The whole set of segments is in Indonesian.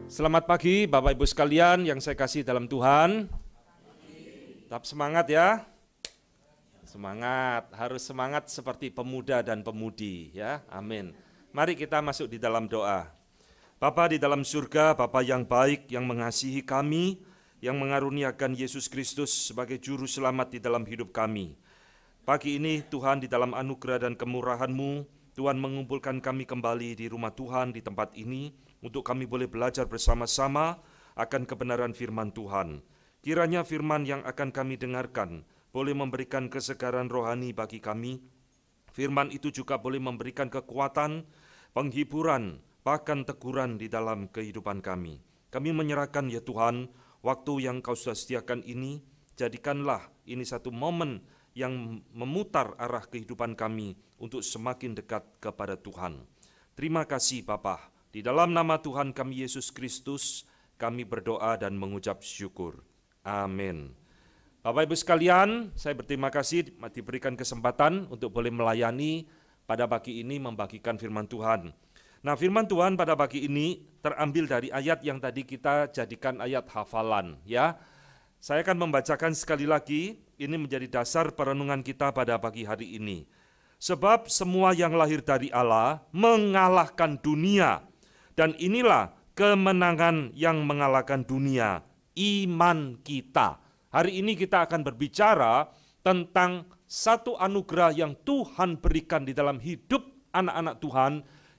Selamat pagi Bapak Ibu sekalian yang saya kasih dalam Tuhan. Tetap semangat ya. Semangat, harus semangat seperti pemuda dan pemudi ya. Amin. Mari kita masuk di dalam doa. Bapa di dalam surga, Bapa yang baik, yang mengasihi kami, yang mengaruniakan Yesus Kristus sebagai juru selamat di dalam hidup kami. Pagi ini Tuhan di dalam anugerah dan kemurahan-Mu, Tuhan mengumpulkan kami kembali di rumah Tuhan di tempat ini, untuk kami boleh belajar bersama-sama akan kebenaran firman Tuhan. Kiranya firman yang akan kami dengarkan boleh memberikan kesegaran rohani bagi kami. Firman itu juga boleh memberikan kekuatan, penghiburan, bahkan teguran di dalam kehidupan kami. Kami menyerahkan ya Tuhan, waktu yang Kau sudah sediakan ini, jadikanlah ini satu momen yang memutar arah kehidupan kami untuk semakin dekat kepada Tuhan. Terima kasih Bapa. Di dalam nama Tuhan kami Yesus Kristus, kami berdoa dan mengucap syukur. Amin. Bapak Ibu sekalian, saya berterima kasih diberikan kesempatan untuk boleh melayani pada pagi ini membagikan firman Tuhan. Nah, firman Tuhan pada pagi ini terambil dari ayat yang tadi kita jadikan ayat hafalan ya. Saya akan membacakan sekali lagi, ini menjadi dasar perenungan kita pada pagi hari ini. Sebab semua yang lahir dari Allah mengalahkan dunia. Dan inilah kemenangan yang mengalahkan dunia, iman kita. Hari ini kita akan berbicara tentang satu anugerah yang Tuhan berikan di dalam hidup anak-anak Tuhan,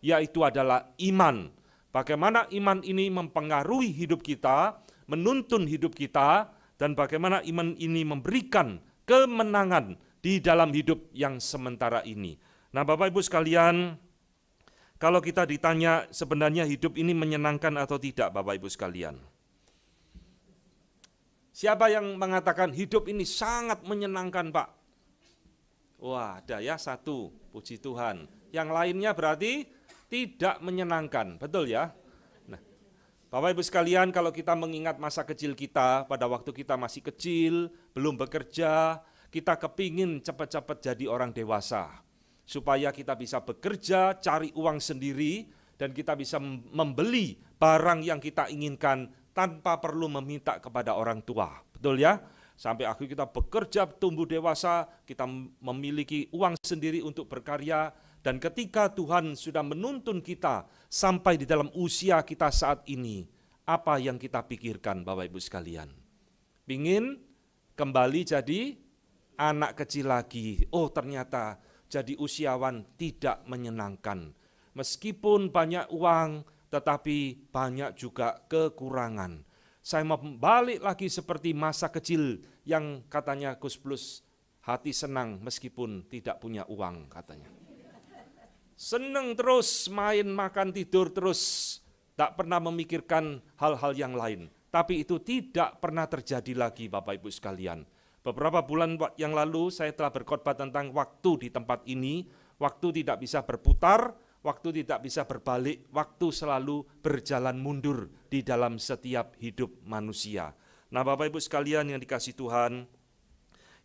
yaitu adalah iman. Bagaimana iman ini mempengaruhi hidup kita, menuntun hidup kita, dan bagaimana iman ini memberikan kemenangan di dalam hidup yang sementara ini. Nah Bapak Ibu sekalian, kalau kita ditanya sebenarnya hidup ini menyenangkan atau tidak Bapak Ibu sekalian? Siapa yang mengatakan hidup ini sangat menyenangkan Pak? Wah ada ya satu, puji Tuhan. Yang lainnya berarti tidak menyenangkan, betul ya? Nah, Bapak Ibu sekalian, kalau kita mengingat masa kecil kita, pada waktu kita masih kecil, belum bekerja, kita kepingin cepat-cepat jadi orang dewasa. Supaya kita bisa bekerja, cari uang sendiri, dan kita bisa membeli barang yang kita inginkan tanpa perlu meminta kepada orang tua. Betul ya? Sampai akhir kita bekerja, tumbuh dewasa, kita memiliki uang sendiri untuk berkarya, dan ketika Tuhan sudah menuntun kita sampai di dalam usia kita saat ini, apa yang kita pikirkan Bapak Ibu sekalian? Pingin kembali jadi anak kecil lagi. Oh ternyata jadi usiawan tidak menyenangkan. Meskipun banyak uang, tetapi banyak juga kekurangan. Saya mau balik lagi seperti masa kecil yang katanya Gus Plus, hati senang meskipun tidak punya uang katanya. Senang terus, main, makan, tidur terus, tak pernah memikirkan hal-hal yang lain. Tapi itu tidak pernah terjadi lagi Bapak Ibu sekalian. Beberapa bulan yang lalu saya telah berkhotbah tentang waktu di tempat ini. Waktu tidak bisa berputar, waktu tidak bisa berbalik, waktu selalu berjalan mundur di dalam setiap hidup manusia. Nah Bapak Ibu sekalian yang dikasihi Tuhan,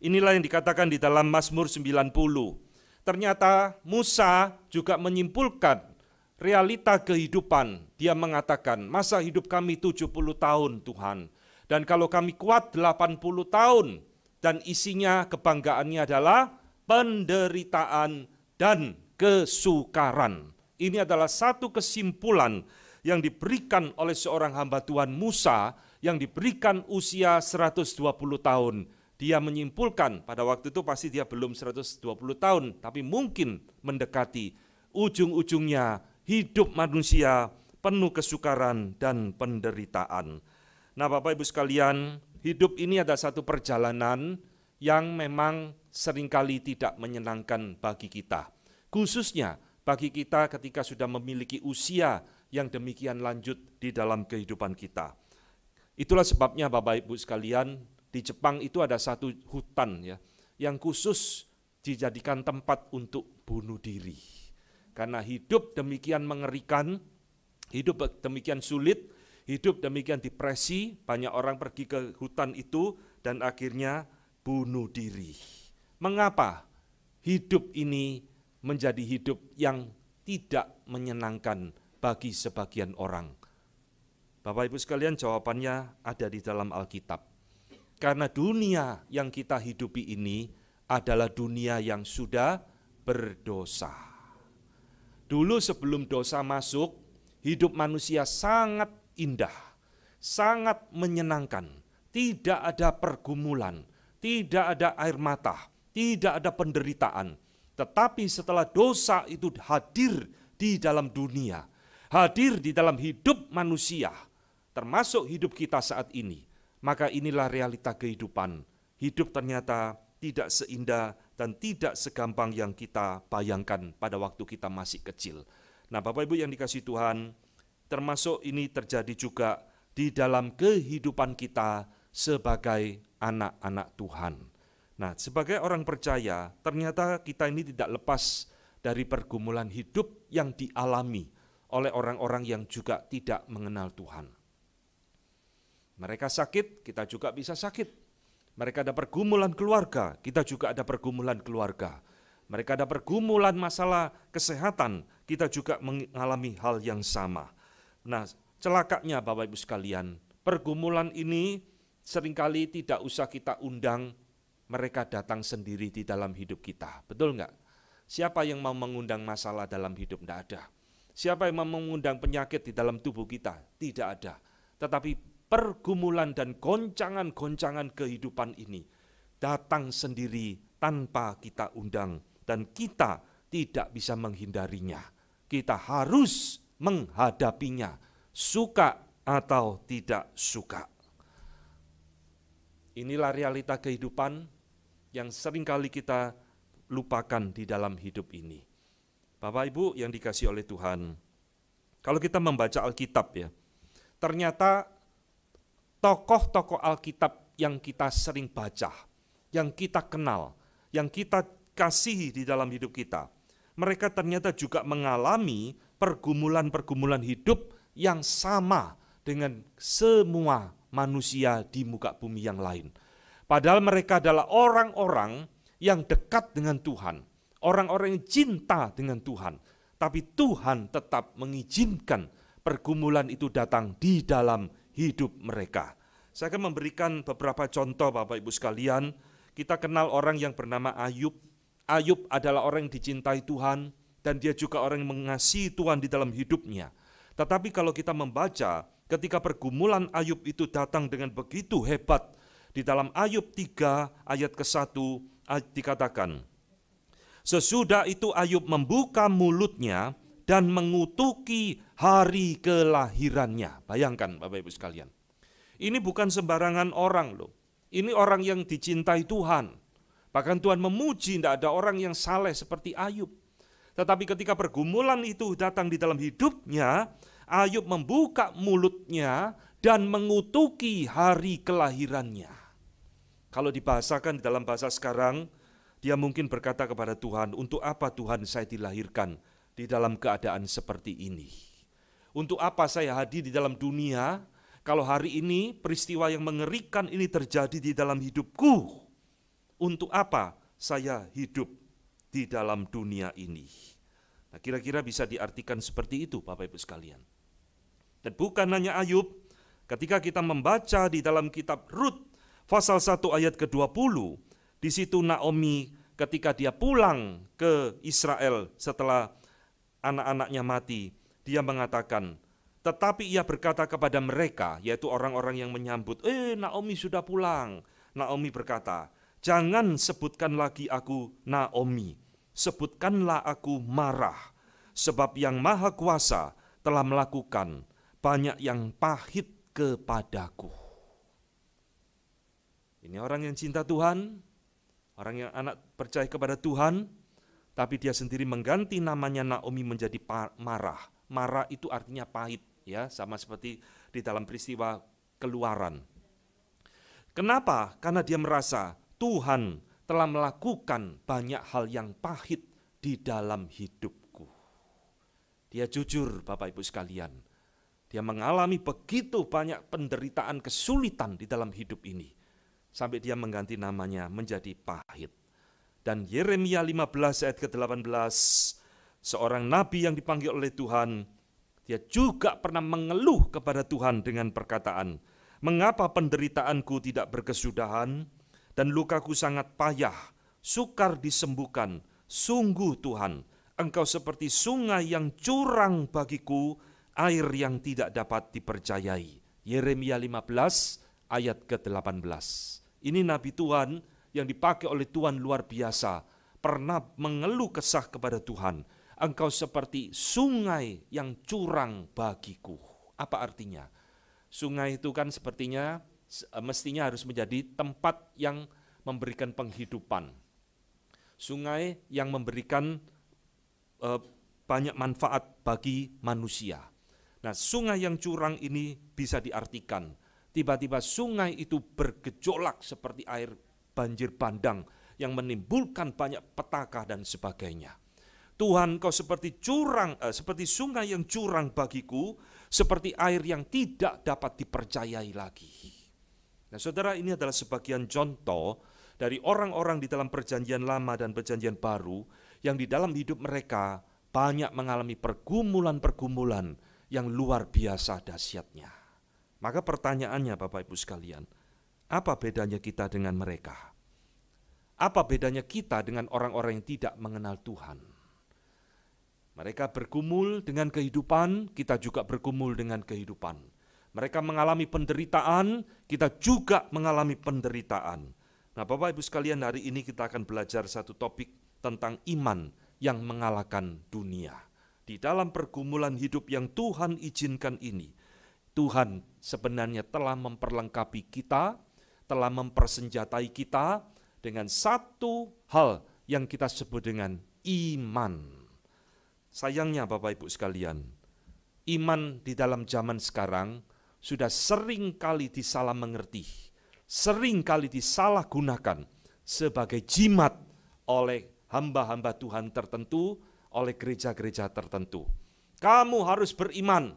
inilah yang dikatakan di dalam Mazmur 90. Ternyata Musa juga menyimpulkan realita kehidupan. Dia mengatakan, masa hidup kami 70 tahun Tuhan. Dan kalau kami kuat 80 tahun, dan isinya kebanggaannya adalah penderitaan dan kesukaran. Ini adalah satu kesimpulan yang diberikan oleh seorang hamba Tuhan Musa yang diberikan usia 120 tahun. Dia menyimpulkan pada waktu itu pasti dia belum 120 tahun, tapi mungkin mendekati ujung-ujungnya hidup manusia penuh kesukaran dan penderitaan. Nah Bapak Ibu sekalian, hidup ini ada satu perjalanan yang memang seringkali tidak menyenangkan bagi kita. Khususnya bagi kita ketika sudah memiliki usia yang demikian lanjut di dalam kehidupan kita. Itulah sebabnya Bapak Ibu sekalian, di Jepang itu ada satu hutan ya, yang khusus dijadikan tempat untuk bunuh diri. Karena hidup demikian mengerikan, hidup demikian sulit, hidup demikian depresi, banyak orang pergi ke hutan itu dan akhirnya bunuh diri. Mengapa hidup ini menjadi hidup yang tidak menyenangkan bagi sebagian orang? Bapak Ibu sekalian, jawabannya ada di dalam Alkitab. Karena dunia yang kita hidupi ini adalah dunia yang sudah berdosa. Dulu sebelum dosa masuk, hidup manusia sangat indah, sangat menyenangkan. Tidak ada pergumulan, tidak ada air mata, tidak ada penderitaan. Tetapi setelah dosa itu hadir di dalam dunia, hadir di dalam hidup manusia, termasuk hidup kita saat ini, maka inilah realita kehidupan. Hidup ternyata tidak seindah dan tidak segampang yang kita bayangkan pada waktu kita masih kecil. Nah, Bapak Ibu yang dikasihi Tuhan, termasuk ini terjadi juga di dalam kehidupan kita sebagai anak-anak Tuhan. Nah, sebagai orang percaya, ternyata kita ini tidak lepas dari pergumulan hidup yang dialami oleh orang-orang yang juga tidak mengenal Tuhan. Mereka sakit, kita juga bisa sakit. Mereka ada pergumulan keluarga, kita juga ada pergumulan keluarga. Mereka ada pergumulan masalah kesehatan, kita juga mengalami hal yang sama. Nah, celakanya Bapak Ibu sekalian, pergumulan ini seringkali tidak usah kita undang, mereka datang sendiri di dalam hidup kita. Betul enggak? Siapa yang mau mengundang masalah dalam hidup? Tidak ada. Siapa yang mau mengundang penyakit di dalam tubuh kita? Tidak ada. Tetapi pergumulan dan goncangan-goncangan kehidupan ini datang sendiri tanpa kita undang, dan kita tidak bisa menghindarinya. Kita harus menghadapinya, suka atau tidak suka. Inilah realita kehidupan yang seringkali kita lupakan di dalam hidup ini. Bapak Ibu yang dikasihi oleh Tuhan, kalau kita membaca Alkitab ya, ternyata tokoh-tokoh Alkitab yang kita sering baca, yang kita kenal, yang kita kasihi di dalam hidup kita, mereka ternyata juga mengalami pergumulan-pergumulan hidup yang sama dengan semua manusia di muka bumi yang lain. Padahal mereka adalah orang-orang yang dekat dengan Tuhan, orang-orang yang cinta dengan Tuhan, tapi Tuhan tetap mengizinkan pergumulan itu datang di dalam hidup mereka. Saya akan memberikan beberapa contoh Bapak Ibu sekalian. Kita kenal orang yang bernama Ayub. Ayub adalah orang yang dicintai Tuhan dan dia juga orang yang mengasihi Tuhan di dalam hidupnya. Tetapi kalau kita membaca ketika pergumulan Ayub itu datang dengan begitu hebat, di dalam Ayub 3 ayat ke-1 dikatakan, sesudah itu Ayub membuka mulutnya dan mengutuki hari kelahirannya. Bayangkan Bapak Ibu sekalian. Ini bukan sembarangan orang loh. Ini orang yang dicintai Tuhan. Bahkan Tuhan memuji, tidak ada orang yang saleh seperti Ayub. Tetapi ketika pergumulan itu datang di dalam hidupnya, Ayub membuka mulutnya dan mengutuki hari kelahirannya. Kalau dibahasakan di dalam bahasa sekarang, dia mungkin berkata kepada Tuhan, untuk apa Tuhan saya dilahirkan di dalam keadaan seperti ini? Untuk apa saya hadir di dalam dunia kalau hari ini peristiwa yang mengerikan ini terjadi di dalam hidupku? Untuk apa saya hidup di dalam dunia ini? Nah, kira-kira bisa diartikan seperti itu Bapak Ibu sekalian. Dan bukan hanya Ayub, ketika kita membaca di dalam kitab Rut pasal 1 ayat ke-20, di situ Naomi ketika dia pulang ke Israel setelah anak-anaknya mati, dia mengatakan, tetapi ia berkata kepada mereka, yaitu orang-orang yang menyambut, Naomi sudah pulang. Naomi berkata, jangan sebutkan lagi aku Naomi, sebutkanlah aku Marah, sebab yang Maha Kuasa telah melakukan banyak yang pahit kepadaku. Ini orang yang cinta Tuhan, orang yang anak percaya kepada Tuhan, tapi dia sendiri mengganti namanya Naomi menjadi Marah. Marah itu artinya pahit, ya, sama seperti di dalam peristiwa Keluaran. Kenapa? Karena dia merasa Tuhan telah melakukan banyak hal yang pahit di dalam hidupku. Dia jujur Bapak Ibu sekalian, dia mengalami begitu banyak penderitaan, kesulitan di dalam hidup ini, sampai dia mengganti namanya menjadi pahit. Dan Yeremia 15 ayat ke-18, seorang nabi yang dipanggil oleh Tuhan, Dia juga pernah mengeluh kepada Tuhan dengan perkataan, "Mengapa penderitaanku tidak berkesudahan dan lukaku sangat payah, sukar disembuhkan. Sungguh Tuhan, Engkau seperti sungai yang curang bagiku, air yang tidak dapat dipercayai." Yeremia 15 ayat ke-18. Ini Nabi Tuhan yang dipakai oleh Tuhan luar biasa, pernah mengeluh kesah kepada Tuhan. Engkau seperti sungai yang curang bagiku. Apa artinya? Sungai itu kan mestinya harus menjadi tempat yang memberikan penghidupan. Sungai yang memberikan banyak manfaat bagi manusia. Nah, sungai yang curang ini bisa diartikan tiba-tiba sungai itu bergejolak seperti air banjir bandang yang menimbulkan banyak petaka dan sebagainya. Tuhan, Kau seperti seperti sungai yang curang bagiku, seperti air yang tidak dapat dipercayai lagi. Nah, saudara, ini adalah sebagian contoh dari orang-orang di dalam Perjanjian Lama dan Perjanjian Baru yang di dalam hidup mereka banyak mengalami pergumulan-pergumulan yang luar biasa dahsyatnya. Maka pertanyaannya Bapak Ibu sekalian, apa bedanya kita dengan mereka? Apa bedanya kita dengan orang-orang yang tidak mengenal Tuhan? Mereka bergumul dengan kehidupan, kita juga bergumul dengan kehidupan. Mereka mengalami penderitaan, kita juga mengalami penderitaan. Nah, Bapak Ibu sekalian, hari ini kita akan belajar satu topik tentang iman yang mengalahkan dunia. Di dalam pergumulan hidup yang Tuhan izinkan ini, Tuhan sebenarnya telah memperlengkapi kita, telah mempersenjatai kita dengan satu hal yang kita sebut dengan iman. Sayangnya Bapak Ibu sekalian, iman di dalam zaman sekarang sudah sering kali disalah mengerti, sering kali disalahgunakan sebagai jimat oleh hamba-hamba Tuhan tertentu, oleh gereja-gereja tertentu. Kamu harus beriman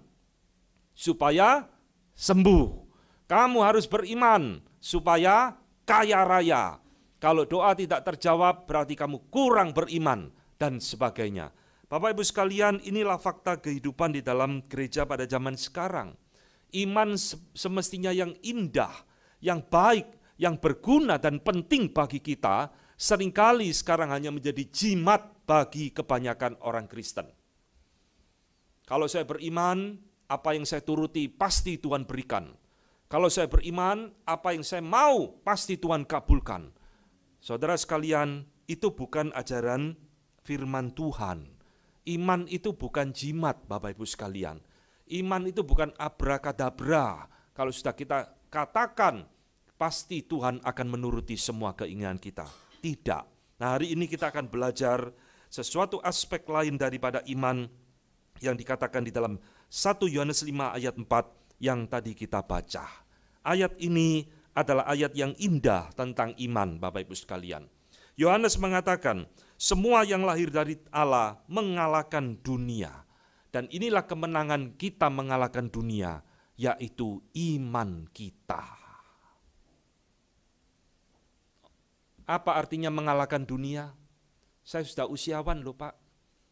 supaya sembuh. Kamu harus beriman supaya kaya raya. Kalau doa tidak terjawab berarti kamu kurang beriman dan sebagainya. Bapak Ibu sekalian, inilah fakta kehidupan di dalam gereja pada zaman sekarang. Iman semestinya yang indah, yang baik, yang berguna dan penting bagi kita, seringkali sekarang hanya menjadi jimat bagi kebanyakan orang Kristen. Kalau saya beriman, apa yang saya turuti pasti Tuhan berikan. Kalau saya beriman, apa yang saya mau pasti Tuhan kabulkan. Saudara sekalian, itu bukan ajaran firman Tuhan. Iman itu bukan jimat, Bapak Ibu sekalian. Iman itu bukan abrakadabra. Kalau sudah kita katakan, pasti Tuhan akan menuruti semua keinginan kita. Tidak. Nah, hari ini kita akan belajar sesuatu aspek lain daripada iman yang dikatakan di dalam 1 Yohanes 5 ayat 4 yang tadi kita baca. Ayat ini adalah ayat yang indah tentang iman, Bapak Ibu sekalian. Yohanes mengatakan, semua yang lahir dari Allah mengalahkan dunia. Dan inilah kemenangan kita mengalahkan dunia, yaitu iman kita. Apa artinya mengalahkan dunia? Saya sudah usiawan loh Pak.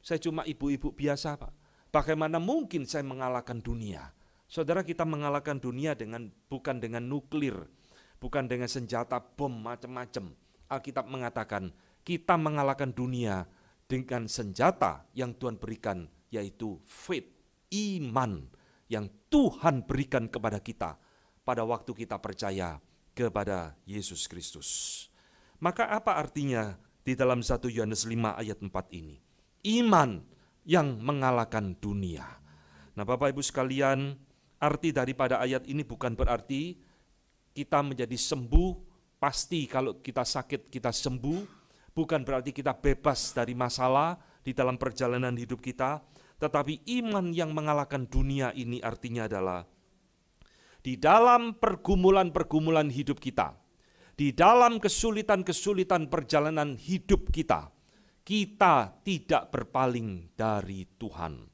Saya cuma ibu-ibu biasa Pak. Bagaimana mungkin saya mengalahkan dunia? Saudara, kita mengalahkan dunia bukan dengan nuklir, bukan dengan senjata bom macam-macam. Alkitab mengatakan kita mengalahkan dunia dengan senjata yang Tuhan berikan, yaitu faith, iman yang Tuhan berikan kepada kita pada waktu kita percaya kepada Yesus Kristus. Maka apa artinya di dalam 1 Yohanes 5 ayat 4 ini? Iman yang mengalahkan dunia. Nah Bapak Ibu sekalian, arti daripada ayat ini bukan berarti kita menjadi sembuh, pasti kalau kita sakit kita sembuh, bukan berarti kita bebas dari masalah di dalam perjalanan hidup kita, tetapi iman yang mengalahkan dunia ini artinya adalah di dalam pergumulan-pergumulan hidup kita, di dalam kesulitan-kesulitan perjalanan hidup kita, kita tidak berpaling dari Tuhan.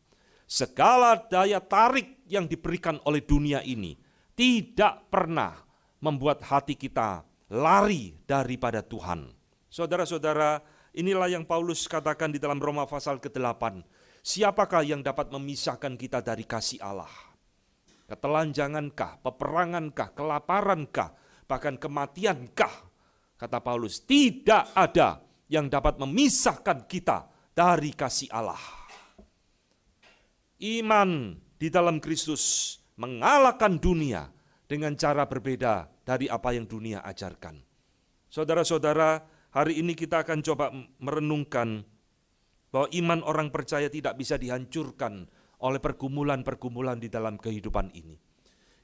Segala daya tarik yang diberikan oleh dunia ini tidak pernah membuat hati kita lari daripada Tuhan. Saudara-saudara, inilah yang Paulus katakan di dalam Roma pasal ke-8. Siapakah yang dapat memisahkan kita dari kasih Allah? Ketelanjangankah, peperangankah, kelaparankah, bahkan kematiankah? Kata Paulus, tidak ada yang dapat memisahkan kita dari kasih Allah. Iman di dalam Kristus mengalahkan dunia dengan cara berbeda dari apa yang dunia ajarkan. Saudara-saudara, hari ini kita akan coba merenungkan bahwa iman orang percaya tidak bisa dihancurkan oleh pergumulan-pergumulan di dalam kehidupan ini.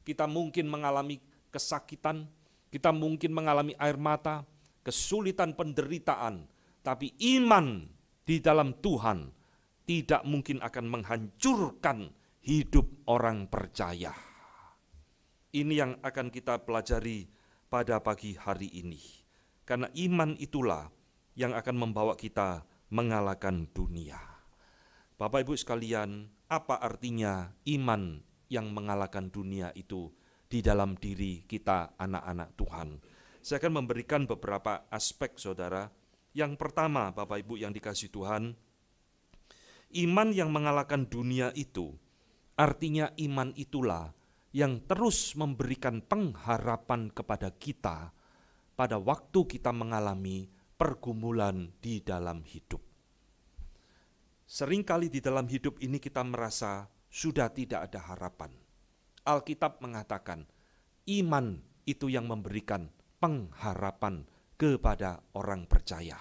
Kita mungkin mengalami kesakitan, kita mungkin mengalami air mata, kesulitan, penderitaan, tapi iman di dalam Tuhan tidak mungkin akan menghancurkan hidup orang percaya. Ini yang akan kita pelajari pada pagi hari ini. Karena iman itulah yang akan membawa kita mengalahkan dunia. Bapak Ibu sekalian, apa artinya iman yang mengalahkan dunia itu di dalam diri kita anak-anak Tuhan? Saya akan memberikan beberapa aspek, saudara. Yang pertama, Bapak Ibu yang dikasihi Tuhan, iman yang mengalahkan dunia itu, artinya iman itulah yang terus memberikan pengharapan kepada kita pada waktu kita mengalami pergumulan di dalam hidup. Seringkali di dalam hidup ini kita merasa sudah tidak ada harapan. Alkitab mengatakan, iman itu yang memberikan pengharapan kepada orang percaya.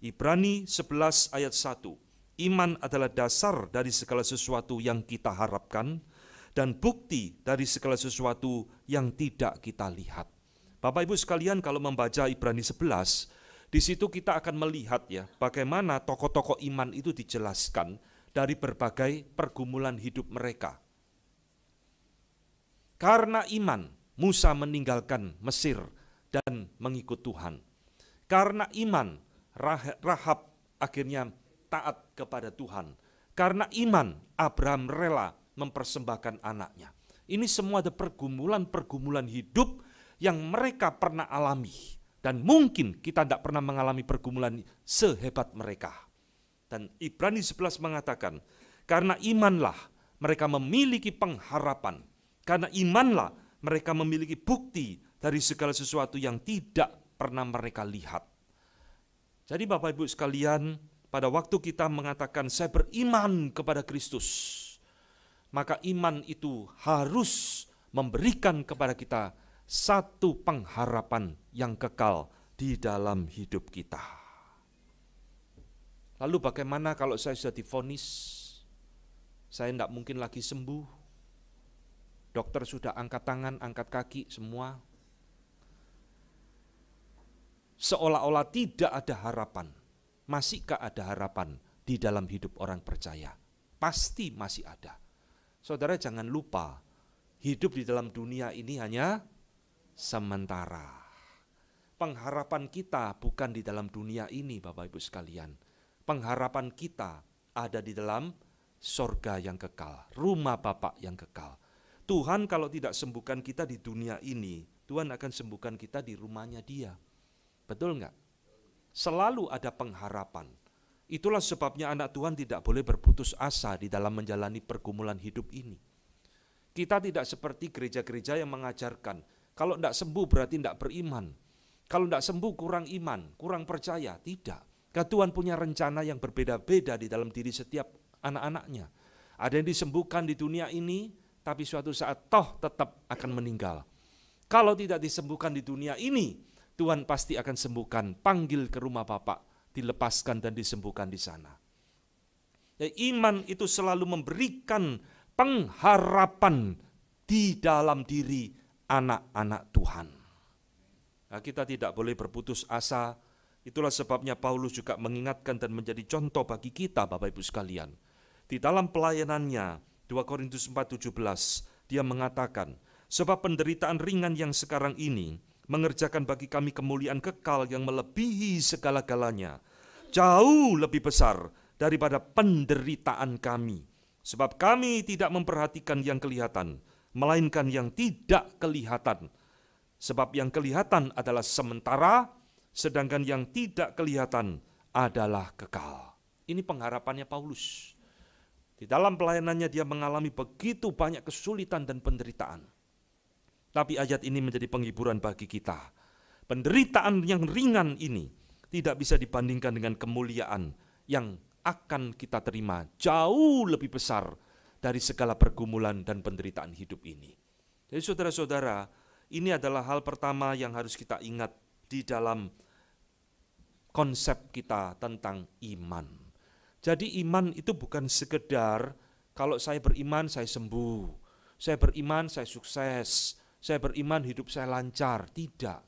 Ibrani 11 ayat 1, iman adalah dasar dari segala sesuatu yang kita harapkan dan bukti dari segala sesuatu yang tidak kita lihat. Bapak Ibu sekalian, kalau membaca Ibrani 11, di situ kita akan melihat ya bagaimana tokoh-tokoh iman itu dijelaskan dari berbagai pergumulan hidup mereka. Karena iman, Musa meninggalkan Mesir dan mengikut Tuhan. Karena iman, Rahab akhirnya taat kepada Tuhan. Karena iman, Abraham rela mempersembahkan anaknya. Ini semua ada pergumulan-pergumulan hidup yang mereka pernah alami. Dan mungkin kita tidak pernah mengalami pergumulan sehebat mereka. Dan Ibrani 11 mengatakan, karena imanlah mereka memiliki pengharapan. Karena imanlah mereka memiliki bukti dari segala sesuatu yang tidak pernah mereka lihat. Jadi Bapak Ibu sekalian, pada waktu kita mengatakan saya beriman kepada Kristus, maka iman itu harus memberikan kepada kita satu pengharapan yang kekal di dalam hidup kita. Lalu bagaimana kalau saya sudah divonis, saya tidak mungkin lagi sembuh, dokter sudah angkat tangan, angkat kaki semua, seolah-olah tidak ada harapan. Masihkah ada harapan di dalam hidup orang percaya? Pasti masih ada. Saudara jangan lupa, hidup di dalam dunia ini hanya sementara. Pengharapan kita bukan di dalam dunia ini, Bapak Ibu sekalian. Pengharapan kita ada di dalam sorga yang kekal, rumah Bapa yang kekal. Tuhan kalau tidak sembuhkan kita di dunia ini, Tuhan akan sembuhkan kita di rumahnya Dia. Betul enggak? Selalu ada pengharapan. Itulah sebabnya anak Tuhan tidak boleh berputus asa di dalam menjalani pergumulan hidup ini. Kita tidak seperti gereja-gereja yang mengajarkan, kalau tidak sembuh berarti tidak beriman. Kalau tidak sembuh kurang iman, kurang percaya. Tidak. Karena Tuhan punya rencana yang berbeda-beda di dalam diri setiap anak-anaknya. Ada yang disembuhkan di dunia ini, tapi suatu saat toh tetap akan meninggal. Kalau tidak disembuhkan di dunia ini, Tuhan pasti akan sembuhkan, panggil ke rumah Bapa, dilepaskan dan disembuhkan di sana. Ya, iman itu selalu memberikan pengharapan di dalam diri anak-anak Tuhan. Nah, kita tidak boleh berputus asa. Itulah sebabnya Paulus juga mengingatkan dan menjadi contoh bagi kita, Bapak Ibu sekalian. Di dalam pelayanannya, 2 Korintus 4:17, dia mengatakan, sebab penderitaan ringan yang sekarang ini mengerjakan bagi kami kemuliaan kekal yang melebihi segala-galanya, jauh lebih besar daripada penderitaan kami. Sebab kami tidak memperhatikan yang kelihatan, melainkan yang tidak kelihatan. Sebab yang kelihatan adalah sementara, sedangkan yang tidak kelihatan adalah kekal. Ini pengharapannya Paulus. Di dalam pelayanannya dia mengalami begitu banyak kesulitan dan penderitaan. Tapi ayat ini menjadi penghiburan bagi kita. Penderitaan yang ringan ini tidak bisa dibandingkan dengan kemuliaan yang akan kita terima jauh lebih besar dari segala pergumulan dan penderitaan hidup ini. Jadi saudara-saudara, ini adalah hal pertama yang harus kita ingat di dalam konsep kita tentang iman. Jadi iman itu bukan sekedar kalau saya beriman saya sembuh, saya beriman saya sukses, saya beriman hidup saya lancar. Tidak.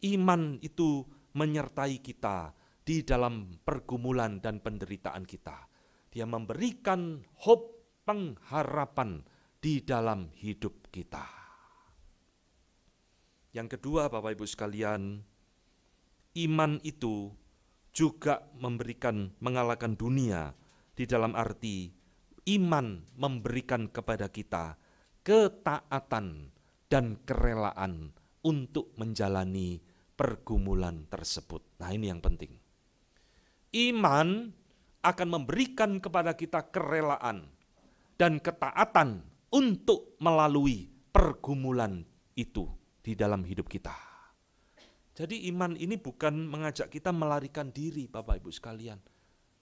Iman itu menyertai kita di dalam pergumulan dan penderitaan kita. Dia memberikan hope, pengharapan di dalam hidup kita. Yang kedua, Bapak Ibu sekalian, iman itu juga mengalahkan dunia di dalam arti iman memberikan kepada kita ketaatan dan kerelaan untuk menjalani pergumulan tersebut. Nah, ini yang penting. Iman akan memberikan kepada kita kerelaan dan ketaatan untuk melalui pergumulan itu di dalam hidup kita. Jadi iman ini bukan mengajak kita melarikan diri, Bapak Ibu sekalian.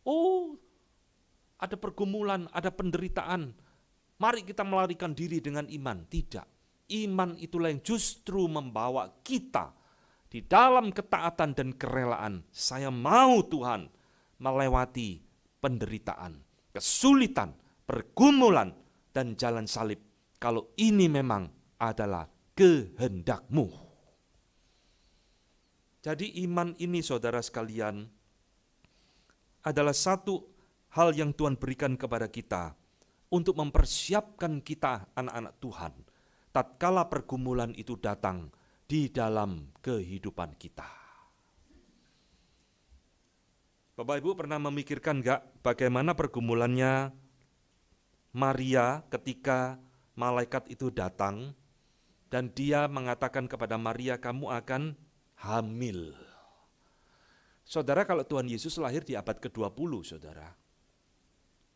Oh, ada pergumulan, ada penderitaan, mari kita melarikan diri dengan iman. Tidak. Iman itulah yang justru membawa kita di dalam ketaatan dan kerelaan. Saya mau Tuhan melewati penderitaan, kesulitan, pergumulan, dan jalan salib. Kalau ini memang adalah kehendak-Mu. Jadi iman ini saudara sekalian adalah satu hal yang Tuhan berikan kepada kita untuk mempersiapkan kita anak-anak Tuhan tatkala pergumulan itu datang di dalam kehidupan kita. Bapak Ibu pernah memikirkan enggak bagaimana pergumulannya Maria ketika malaikat itu datang dan dia mengatakan kepada Maria, kamu akan hamil. Saudara, kalau Tuhan Yesus lahir di abad ke-20, saudara,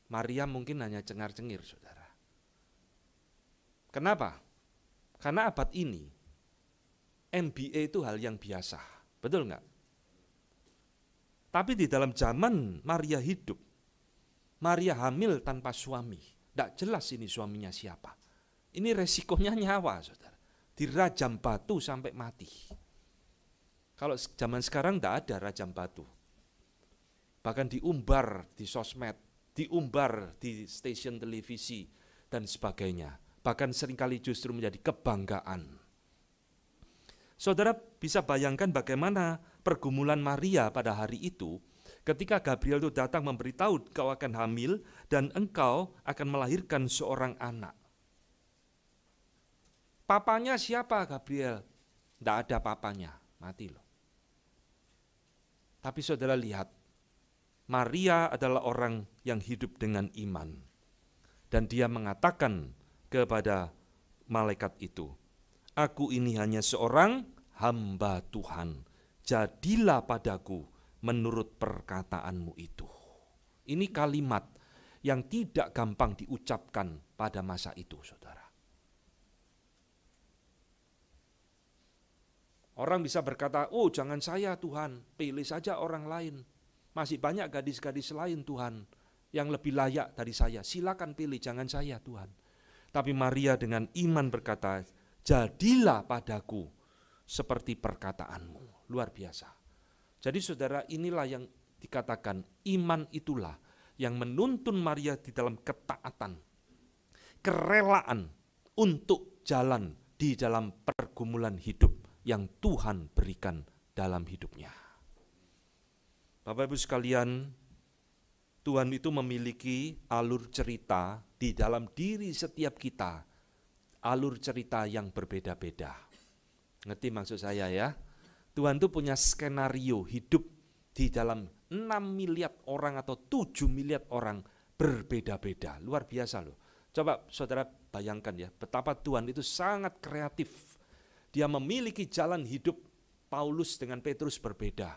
Maria mungkin hanya cengar-cengir, saudara. Kenapa? Karena abad ini, MBA itu hal yang biasa, betul enggak? Tapi di dalam zaman Maria hidup, Maria hamil tanpa suami. Tidak jelas ini suaminya siapa. Ini resikonya nyawa, saudara. Dirajam batu sampai mati. Kalau zaman sekarang tidak ada rajam batu. Bahkan diumbar di sosmed, diumbar di stasiun televisi, dan sebagainya. Bahkan seringkali justru menjadi kebanggaan. Saudara bisa bayangkan bagaimana pergumulan Maria pada hari itu ketika Gabriel itu datang memberitahu kau akan hamil dan engkau akan melahirkan seorang anak. Papanya siapa Gabriel? Tidak ada papanya, mati loh. Tapi saudara lihat, Maria adalah orang yang hidup dengan iman. Dan dia mengatakan kepada malaikat itu, aku ini hanya seorang hamba Tuhan, jadilah padaku menurut perkataanmu itu. Ini kalimat yang tidak gampang diucapkan pada masa itu, saudara. Orang bisa berkata, oh jangan saya Tuhan, pilih saja orang lain. Masih banyak gadis-gadis lain Tuhan yang lebih layak dari saya, silakan pilih, jangan saya Tuhan. Tapi Maria dengan iman berkata, jadilah padaku seperti perkataanmu. Luar biasa. Jadi saudara, inilah yang dikatakan iman itulah yang menuntun Maria di dalam ketaatan, kerelaan untuk jalan di dalam pergumulan hidup yang Tuhan berikan dalam hidupnya. Bapak Ibu sekalian, Tuhan itu memiliki alur cerita di dalam diri setiap kita, alur cerita yang berbeda-beda. Ngerti maksud saya ya? Tuhan itu punya skenario hidup di dalam 6 miliar orang atau 7 miliar orang berbeda-beda. Luar biasa loh. Coba saudara bayangkan ya, betapa Tuhan itu sangat kreatif. Dia memiliki jalan hidup Paulus dengan Petrus berbeda.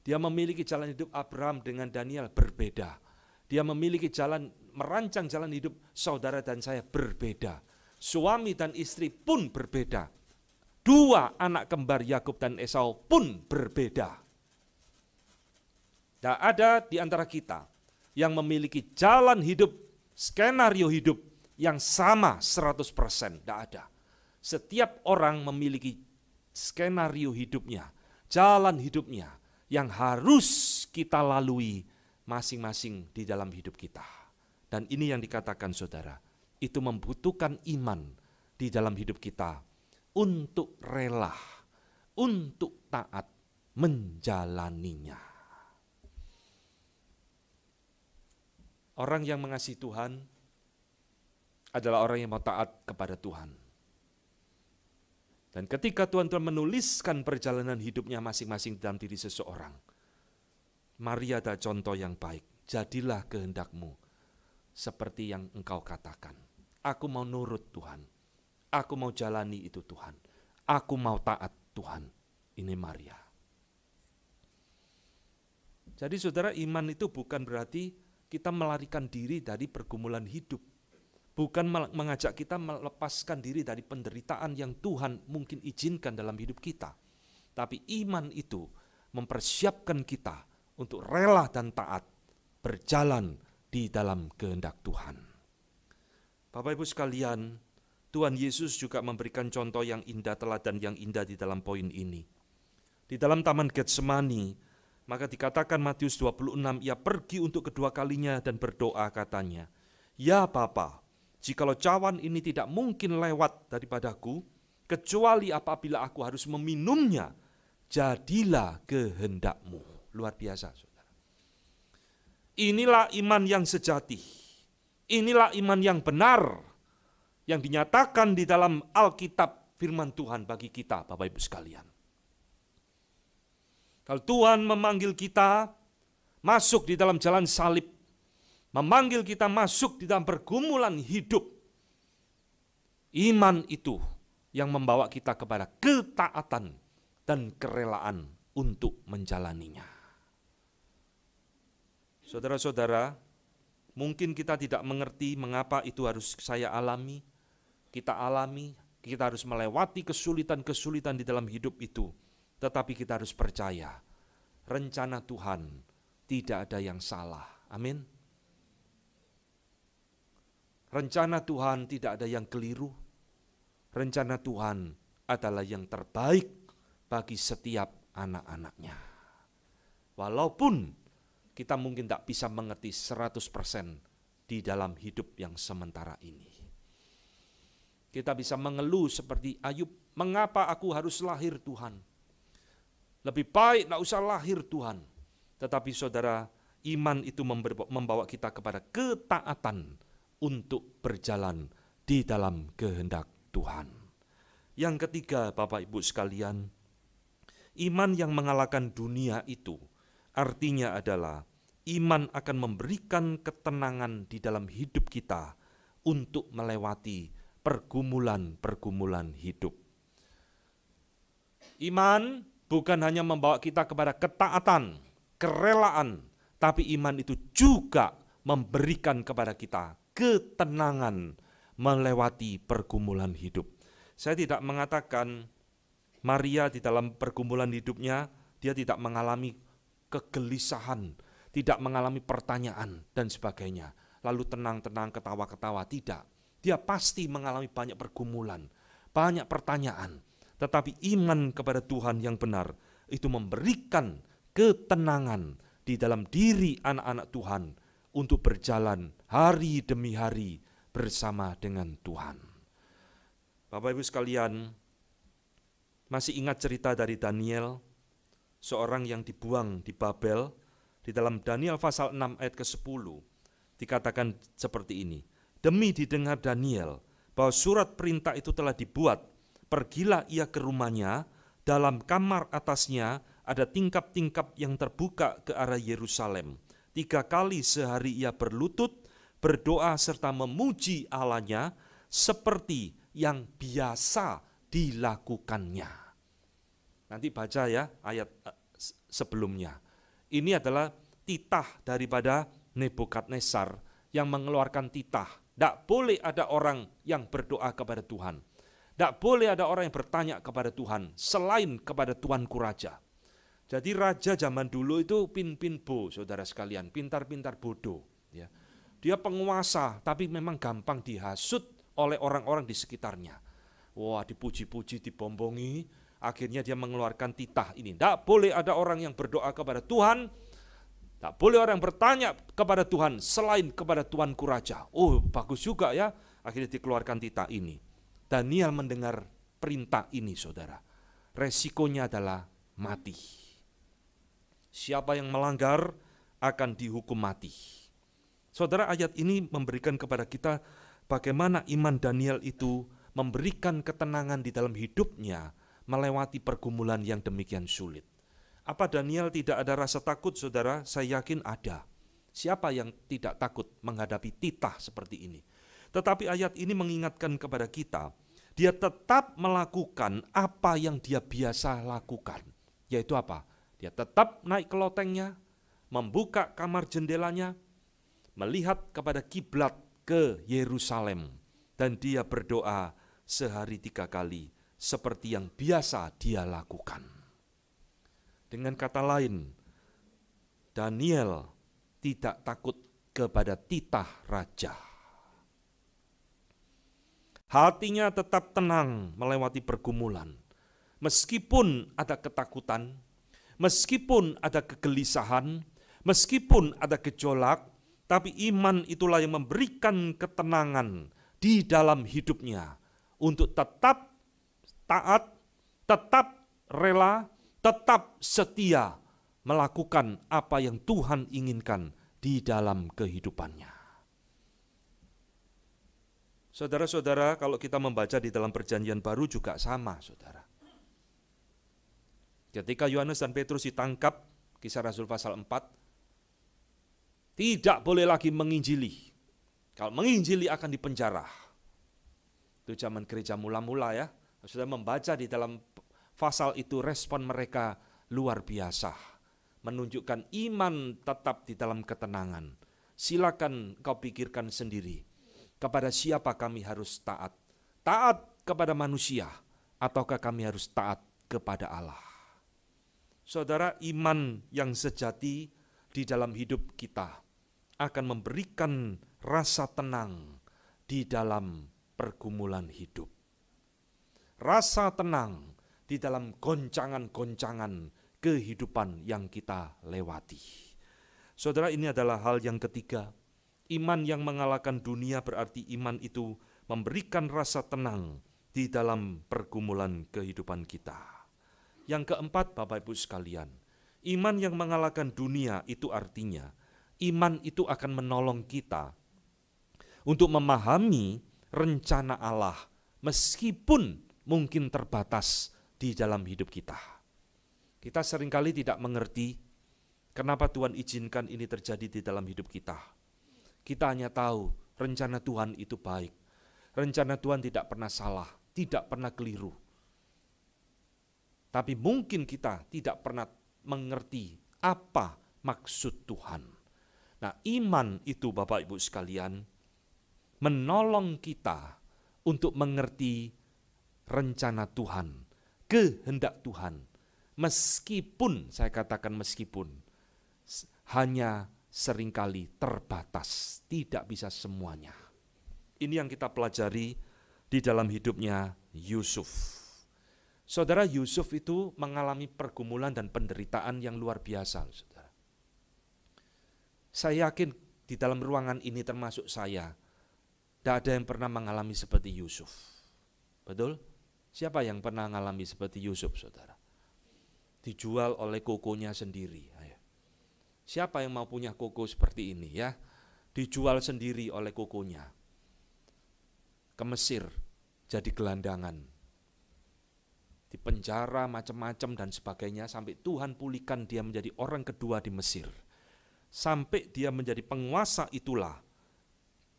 Dia memiliki jalan hidup Abraham dengan Daniel berbeda. Dia memiliki jalan, merancang jalan hidup. Saudara dan saya berbeda. Suami dan istri pun berbeda. Dua anak kembar Yakub dan Esau pun berbeda. Tidak ada di antara kita yang memiliki jalan hidup, skenario hidup yang sama 100%. Tidak ada. Setiap orang memiliki skenario hidupnya, jalan hidupnya yang harus kita lalui masing-masing di dalam hidup kita. Dan ini yang dikatakan saudara, itu membutuhkan iman di dalam hidup kita untuk rela, untuk taat menjalaninya. Orang yang mengasihi Tuhan adalah orang yang mau taat kepada Tuhan. Dan ketika Tuhan telah menuliskan perjalanan hidupnya masing-masing dalam diri seseorang, mari ada contoh yang baik. Jadilah kehendak-Mu seperti yang Engkau katakan. Aku mau nurut Tuhan. Aku mau jalani itu Tuhan. Aku mau taat Tuhan. Ini Maria. Jadi saudara, iman itu bukan berarti kita melarikan diri dari pergumulan hidup. Bukan mengajak kita melepaskan diri dari penderitaan yang Tuhan mungkin izinkan dalam hidup kita. Tapi iman itu mempersiapkan kita untuk rela dan taat berjalan di dalam kehendak Tuhan. Bapak Ibu sekalian, Tuhan Yesus juga memberikan contoh yang indah, teladan yang indah di dalam poin ini. Di dalam Taman Getsemani, maka dikatakan Matius 26, ia pergi untuk kedua kalinya dan berdoa katanya, ya Bapa, jikalau cawan ini tidak mungkin lewat daripadaku, kecuali apabila aku harus meminumnya, jadilah kehendak-Mu. Luar biasa, saudara. Inilah iman yang sejati. Inilah iman yang benar, yang dinyatakan di dalam Alkitab firman Tuhan bagi kita, Bapak Ibu sekalian. Kalau Tuhan memanggil kita masuk di dalam jalan salib, memanggil kita masuk di dalam pergumulan hidup, iman itu yang membawa kita kepada ketaatan dan kerelaan untuk menjalaninya. Saudara-saudara, mungkin kita tidak mengerti mengapa itu harus saya alami, kita harus melewati kesulitan-kesulitan di dalam hidup itu. Tetapi kita harus percaya, rencana Tuhan tidak ada yang salah. Amin. Rencana Tuhan tidak ada yang keliru. Rencana Tuhan adalah yang terbaik bagi setiap anak-anaknya. Walaupun kita mungkin tak bisa mengerti 100% di dalam hidup yang sementara ini. Kita bisa mengeluh seperti Ayub, mengapa aku harus lahir Tuhan? Lebih baik tidak usah lahir Tuhan. Tetapi saudara, iman itu membawa kita kepada ketaatan untuk berjalan di dalam kehendak Tuhan. Yang ketiga, Bapak Ibu sekalian, iman yang mengalahkan dunia itu artinya adalah iman akan memberikan ketenangan di dalam hidup kita untuk melewati pergumulan-pergumulan hidup. Iman bukan hanya membawa kita kepada ketaatan, kerelaan, tapi iman itu juga memberikan kepada kita ketenangan melewati pergumulan hidup. Saya tidak mengatakan Maria di dalam pergumulan hidupnya, dia tidak mengalami kegelisahan, tidak mengalami pertanyaan dan sebagainya. Lalu tenang-tenang, ketawa-ketawa, tidak. Dia pasti mengalami banyak pergumulan, banyak pertanyaan. Tetapi iman kepada Tuhan yang benar itu memberikan ketenangan di dalam diri anak-anak Tuhan untuk berjalan hari demi hari bersama dengan Tuhan. Bapak Ibu sekalian, masih ingat cerita dari Daniel, seorang yang dibuang di Babel? Di dalam Daniel pasal 6 ayat ke-10 dikatakan seperti ini, demi didengar Daniel bahwa surat perintah itu telah dibuat, pergilah ia ke rumahnya, dalam kamar atasnya ada tingkap-tingkap yang terbuka ke arah Yerusalem. 3 kali sehari ia berlutut, berdoa serta memuji Allahnya seperti yang biasa dilakukannya. Nanti baca ya ayat sebelumnya. Ini adalah titah daripada Nebukadnezar yang mengeluarkan titah. Tidak boleh ada orang yang berdoa kepada Tuhan. Tidak boleh ada orang yang bertanya kepada Tuhan selain kepada Tuanku Raja. Jadi raja zaman dulu itu pin-pin-bo, saudara sekalian, pintar-pintar bodoh. Ya. Dia penguasa, tapi memang gampang dihasut oleh orang-orang di sekitarnya. Wah, dipuji-puji, dibombongi, akhirnya dia mengeluarkan titah ini. Tidak boleh ada orang yang berdoa kepada Tuhan, tak boleh orang bertanya kepada Tuhan selain kepada Tuanku Raja. Oh, bagus juga ya, akhirnya dikeluarkan titah ini. Daniel mendengar perintah ini, saudara. Resikonya adalah mati. Siapa yang melanggar akan dihukum mati. Saudara, ayat ini memberikan kepada kita bagaimana iman Daniel itu memberikan ketenangan di dalam hidupnya melewati pergumulan yang demikian sulit. Apa Daniel tidak ada rasa takut, saudara? Saya yakin ada. Siapa yang tidak takut menghadapi titah seperti ini? Tetapi ayat ini mengingatkan kepada kita, dia tetap melakukan apa yang dia biasa lakukan. Yaitu apa? Dia tetap naik ke lotengnya, membuka kamar jendelanya, melihat kepada kiblat ke Yerusalem, dan dia berdoa sehari 3 kali seperti yang biasa dia lakukan. Dengan kata lain, Daniel tidak takut kepada titah raja. Hatinya tetap tenang melewati pergumulan. Meskipun ada ketakutan, meskipun ada kegelisahan, meskipun ada gejolak, tapi iman itulah yang memberikan ketenangan di dalam hidupnya untuk tetap taat, tetap rela, tetap setia melakukan apa yang Tuhan inginkan di dalam kehidupannya. Saudara-saudara, kalau kita membaca di dalam Perjanjian Baru juga sama, saudara. Ketika Yohanes dan Petrus ditangkap, Kisah Rasul pasal 4, tidak boleh lagi menginjili. Kalau menginjili akan dipenjara. Itu zaman gereja mula-mula ya. Sudah membaca di dalam pasal itu respon mereka luar biasa. Menunjukkan iman tetap di dalam ketenangan. Silakan kau pikirkan sendiri. Kepada siapa kami harus taat? Taat kepada manusia ataukah kami harus taat kepada Allah? Saudara, iman yang sejati di dalam hidup kita akan memberikan rasa tenang di dalam pergumulan hidup. Rasa tenang di dalam goncangan-goncangan kehidupan yang kita lewati. Saudara, ini adalah hal yang ketiga. Iman yang mengalahkan dunia berarti iman itu memberikan rasa tenang di dalam pergumulan kehidupan kita. Yang keempat, Bapak Ibu sekalian, iman yang mengalahkan dunia itu artinya iman itu akan menolong kita untuk memahami rencana Allah meskipun mungkin terbatas di dalam hidup kita. Kita seringkali tidak mengerti kenapa Tuhan izinkan ini terjadi di dalam hidup kita. Kita hanya tahu rencana Tuhan itu baik. Rencana Tuhan tidak pernah salah, tidak pernah keliru. Tapi mungkin kita tidak pernah mengerti apa maksud Tuhan. Nah, iman itu Bapak Ibu sekalian menolong kita untuk mengerti rencana Tuhan, kehendak Tuhan. Meskipun, saya katakan meskipun, hanya seringkali terbatas, tidak bisa semuanya. Ini yang kita pelajari di dalam hidupnya Yusuf. Saudara, Yusuf itu mengalami pergumulan dan penderitaan yang luar biasa, saudara. Saya yakin di dalam ruangan ini termasuk saya, tidak ada yang pernah mengalami seperti Yusuf. Betul? Siapa yang pernah mengalami seperti Yusuf, saudara? Dijual oleh kokonya sendiri. Ayo. Siapa yang mau punya koko seperti ini ya? Dijual sendiri oleh kokonya. Ke Mesir, jadi gelandangan. Dipenjara macam-macam dan sebagainya sampai Tuhan pulihkan dia menjadi orang kedua di Mesir. Sampai dia menjadi penguasa itulah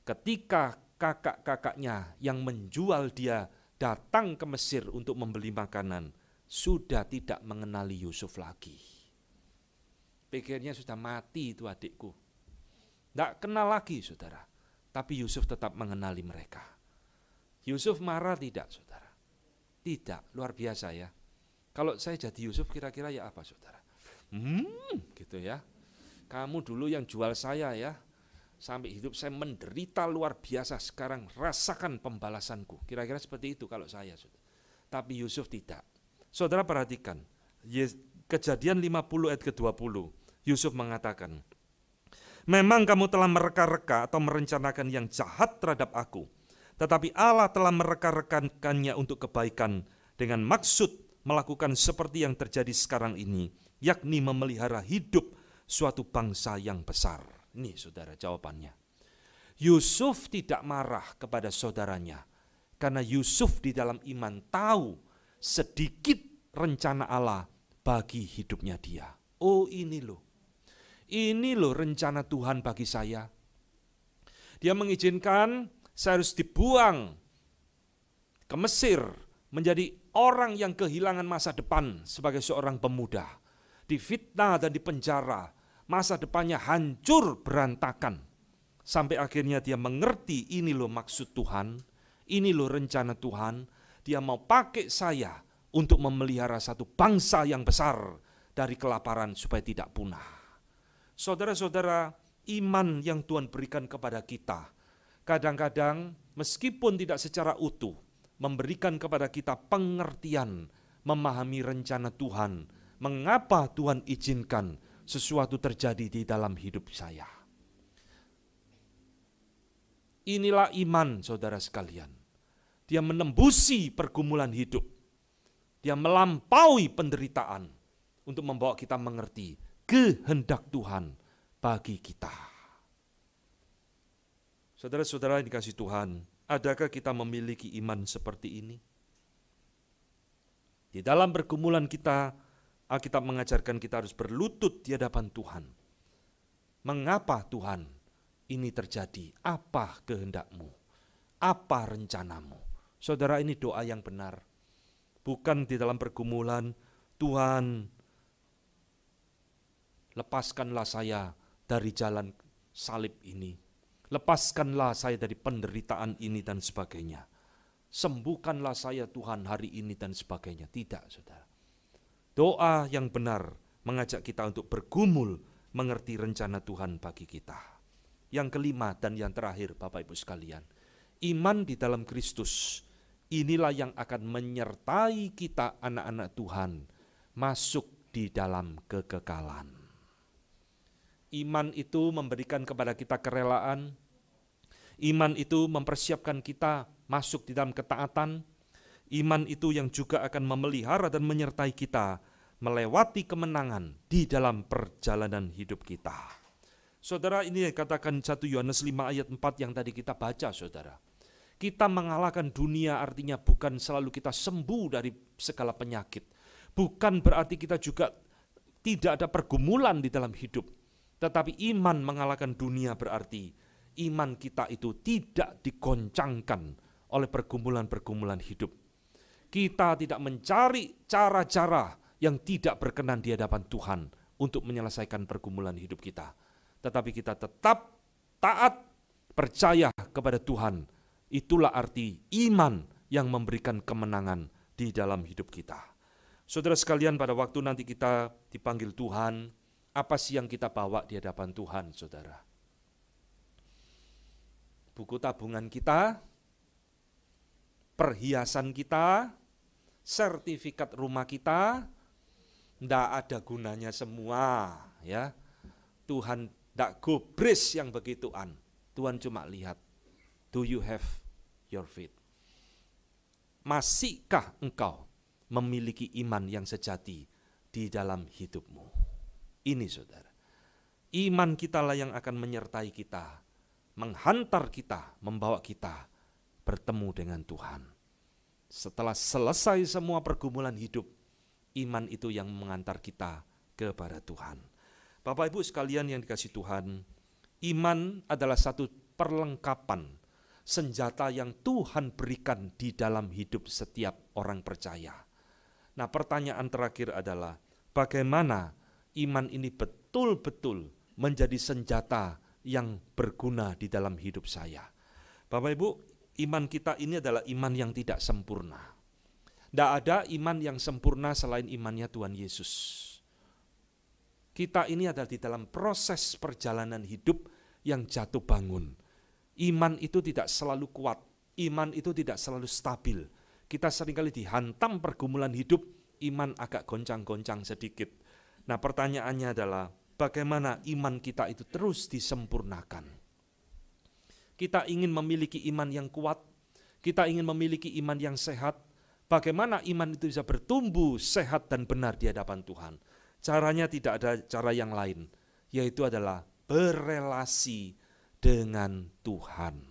ketika kakak-kakaknya yang menjual dia datang ke Mesir untuk membeli makanan, sudah tidak mengenali Yusuf lagi. Pikirnya sudah mati itu adikku. Tidak kenal lagi, saudara. Tapi Yusuf tetap mengenali mereka. Yusuf marah tidak, saudara? Tidak, luar biasa ya. Kalau saya jadi Yusuf kira-kira ya apa, saudara? Gitu ya. Kamu dulu yang jual saya ya. Sampai hidup saya menderita luar biasa, sekarang rasakan pembalasanku. Kira-kira seperti itu kalau saya, saudara. Tapi Yusuf tidak. Saudara perhatikan, Kejadian 50 ayat ke-20, Yusuf mengatakan, memang kamu telah mereka-reka atau merencanakan yang jahat terhadap aku, tetapi Allah telah mereka-rekankannya untuk kebaikan dengan maksud melakukan seperti yang terjadi sekarang ini, yakni memelihara hidup suatu bangsa yang besar. Ini saudara jawabannya. Yusuf tidak marah kepada saudaranya, karena Yusuf di dalam iman tahu sedikit rencana Allah bagi hidupnya dia. Oh ini loh rencana Tuhan bagi saya. Dia mengizinkan saya harus dibuang ke Mesir, menjadi orang yang kehilangan masa depan sebagai seorang pemuda. Difitnah dan dipenjara, masa depannya hancur berantakan. Sampai akhirnya dia mengerti ini loh maksud Tuhan, ini loh rencana Tuhan. Dia mau pakai saya untuk memelihara satu bangsa yang besar dari kelaparan supaya tidak punah. Saudara-saudara, iman yang Tuhan berikan kepada kita, kadang-kadang meskipun tidak secara utuh, memberikan kepada kita pengertian, memahami rencana Tuhan, mengapa Tuhan izinkan sesuatu terjadi di dalam hidup saya. Inilah iman saudara sekalian. Dia menembusi pergumulan hidup. Dia melampaui penderitaan untuk membawa kita mengerti kehendak Tuhan bagi kita. Saudara-saudara yang dikasihi Tuhan, adakah kita memiliki iman seperti ini? Di dalam pergumulan kita, Alkitab mengajarkan kita harus berlutut di hadapan Tuhan. Mengapa Tuhan ini terjadi? Apa kehendak-Mu? Apa rencanamu? Saudara, ini doa yang benar. Bukan di dalam pergumulan, Tuhan lepaskanlah saya dari jalan salib ini. Lepaskanlah saya dari penderitaan ini dan sebagainya. Sembuhkanlah saya Tuhan hari ini dan sebagainya. Tidak, saudara. Doa yang benar mengajak kita untuk bergumul mengerti rencana Tuhan bagi kita. Yang kelima dan yang terakhir Bapak Ibu sekalian, iman di dalam Kristus. Inilah yang akan menyertai kita anak-anak Tuhan masuk di dalam kekekalan. Iman itu memberikan kepada kita kerelaan. Iman itu mempersiapkan kita masuk di dalam ketaatan. Iman itu yang juga akan memelihara dan menyertai kita melewati kemenangan di dalam perjalanan hidup kita. Saudara, ini katakan 1 Yohanes 5 ayat 4 yang tadi kita baca, saudara. Kita mengalahkan dunia artinya bukan selalu kita sembuh dari segala penyakit. Bukan berarti kita juga tidak ada pergumulan di dalam hidup. Tetapi iman mengalahkan dunia berarti iman kita itu tidak digoncangkan oleh pergumulan-pergumulan hidup. Kita tidak mencari cara-cara yang tidak berkenan di hadapan Tuhan untuk menyelesaikan pergumulan hidup kita. Tetapi kita tetap taat, percaya kepada Tuhan. Itulah arti iman yang memberikan kemenangan di dalam hidup kita. Saudara sekalian, pada waktu nanti kita dipanggil Tuhan, apa sih yang kita bawa di hadapan Tuhan, saudara? Buku tabungan kita, perhiasan kita, sertifikat rumah kita, tidak ada gunanya semua, ya. Tuhan tidak gubris yang begituan. Tuhan cuma lihat, do you have your faith? Masihkah engkau memiliki iman yang sejati di dalam hidupmu? Ini saudara, iman kitalah yang akan menyertai kita, menghantar kita, membawa kita bertemu dengan Tuhan. Setelah selesai semua pergumulan hidup, iman itu yang mengantar kita kepada Tuhan. Bapak Ibu sekalian yang dikasihi Tuhan, iman adalah satu perlengkapan senjata yang Tuhan berikan di dalam hidup setiap orang percaya. Nah, pertanyaan terakhir adalah bagaimana iman ini betul-betul menjadi senjata yang berguna di dalam hidup saya. Bapak Ibu, iman kita ini adalah iman yang tidak sempurna. Tidak ada iman yang sempurna selain imannya Tuhan Yesus. Kita ini adalah di dalam proses perjalanan hidup yang jatuh bangun. Iman itu tidak selalu kuat, iman itu tidak selalu stabil. Kita seringkali dihantam pergumulan hidup, iman agak goncang-goncang sedikit. Nah, pertanyaannya adalah bagaimana iman kita itu terus disempurnakan. Kita ingin memiliki iman yang kuat, kita ingin memiliki iman yang sehat. Bagaimana iman itu bisa bertumbuh sehat dan benar di hadapan Tuhan? Caranya tidak ada cara yang lain, yaitu adalah berelasi dengan Tuhan.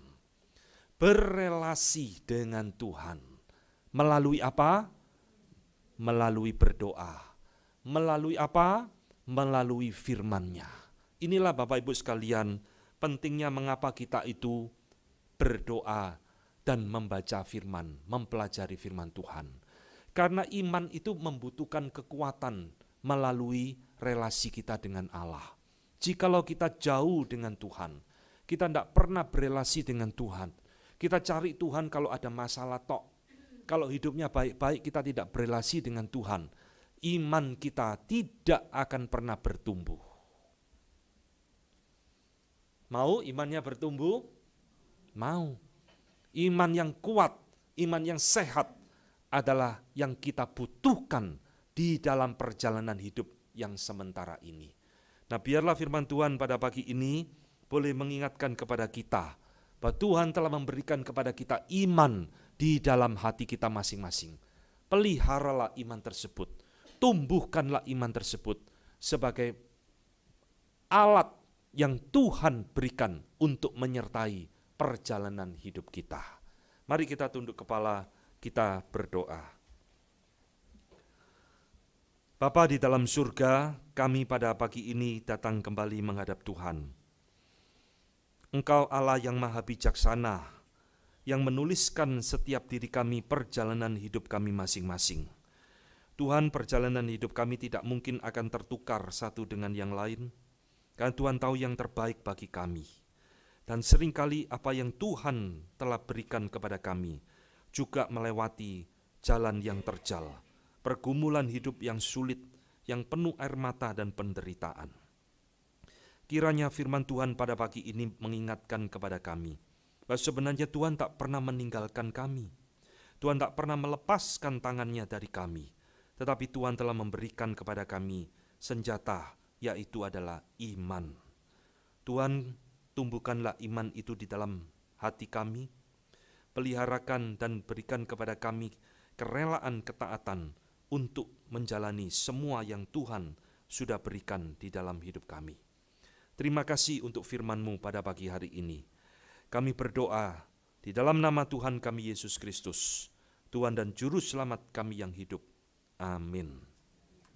Berelasi dengan Tuhan. Melalui apa? Melalui berdoa. Melalui apa? Melalui firman-Nya. Inilah Bapak Ibu sekalian, pentingnya mengapa kita itu berdoa dan membaca firman, mempelajari firman Tuhan. Karena iman itu membutuhkan kekuatan melalui relasi kita dengan Allah. Jikalau kita jauh dengan Tuhan, kita tidak pernah berelasi dengan Tuhan. Kita cari Tuhan kalau ada masalah tok. Kalau hidupnya baik-baik, kita tidak berelasi dengan Tuhan. Iman kita tidak akan pernah bertumbuh. Mau imannya bertumbuh? Mau. Iman yang kuat, iman yang sehat adalah yang kita butuhkan di dalam perjalanan hidup yang sementara ini. Nah, biarlah firman Tuhan pada pagi ini boleh mengingatkan kepada kita bahwa Tuhan telah memberikan kepada kita iman di dalam hati kita masing-masing. Peliharalah iman tersebut, tumbuhkanlah iman tersebut sebagai alat yang Tuhan berikan untuk menyertai perjalanan hidup kita. Mari kita tunduk kepala, kita berdoa. Bapa di dalam surga, kami pada pagi ini datang kembali menghadap Tuhan. Engkau Allah yang maha bijaksana, yang menuliskan setiap diri kami perjalanan hidup kami masing-masing. Tuhan, perjalanan hidup kami tidak mungkin akan tertukar satu dengan yang lain, karena Tuhan tahu yang terbaik bagi kami. Dan seringkali apa yang Tuhan telah berikan kepada kami juga melewati jalan yang terjal, pergumulan hidup yang sulit, yang penuh air mata dan penderitaan. Kiranya firman Tuhan pada pagi ini mengingatkan kepada kami, bahwa sebenarnya Tuhan tak pernah meninggalkan kami. Tuhan tak pernah melepaskan tangannya dari kami, tetapi Tuhan telah memberikan kepada kami senjata, yaitu adalah iman. Tuhan, tumbuhkanlah iman itu di dalam hati kami, peliharakan dan berikan kepada kami kerelaan ketaatan untuk menjalani semua yang Tuhan sudah berikan di dalam hidup kami. Terima kasih untuk firman-Mu pada pagi hari ini. Kami berdoa di dalam nama Tuhan kami Yesus Kristus, Tuhan dan Juru Selamat kami yang hidup. Amin.